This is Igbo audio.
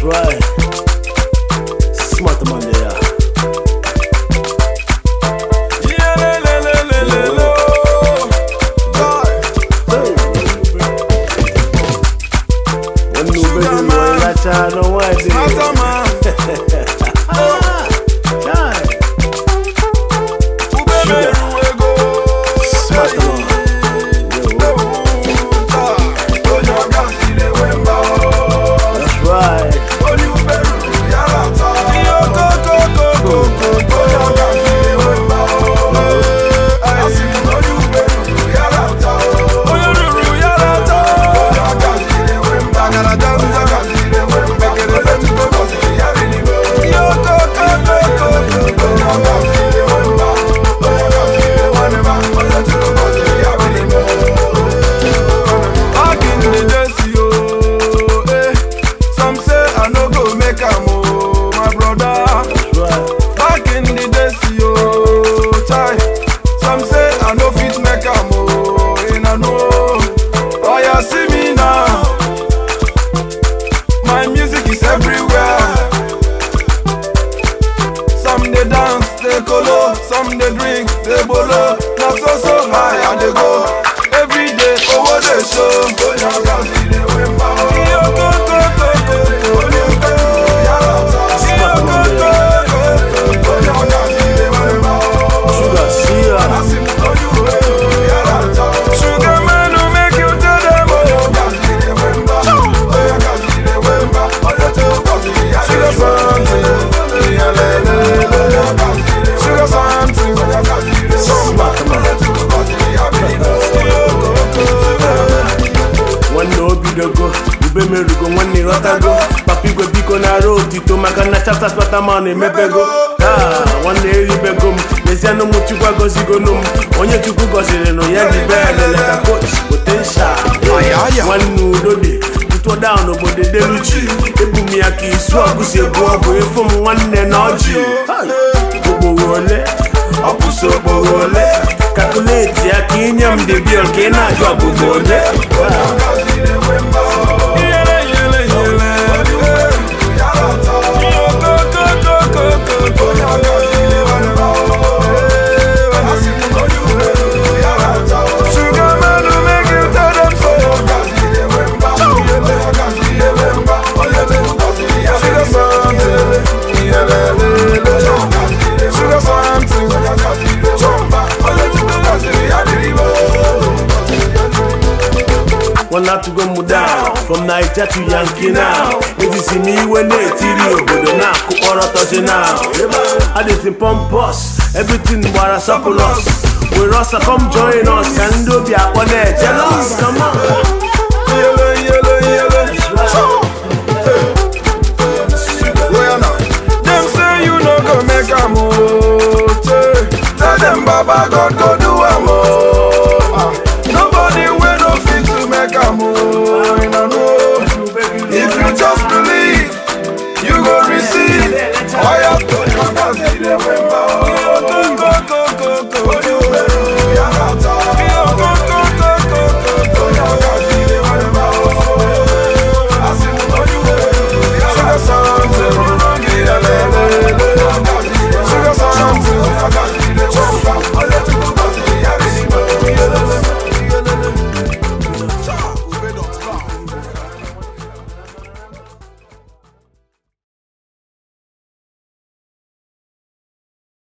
right. Smart man there. No one some they drink, they bolo. Now so high and they go. Every day, over the show. Sugar man who make you tell them. Sugar something. Go, ube merugo nwanne ghọtago papa igwe biko na arụ otito maka na chapter Spiderman emepego nwanne eribego m n'ezianụ mụ Chukwu agọzigonu m onye Chukwu gọziri nụ ya dị bele leta coach potential nwanne udo dị ntụ down obodo deluchi ebu m ya ka isu ọgụsi egbu ọgwụ efu m nwanne na ọjị okporo ole ọpụsị okporo ole calculate ya ka inye m the bill ka ị na-ajụ ọbụbụ ole one out to go down from Niger to Yankee now. If you see me when they tiri obodo na kuporo touch now. I just pump us, everything but a surplus. We Rasta come join us, can do be a jealous.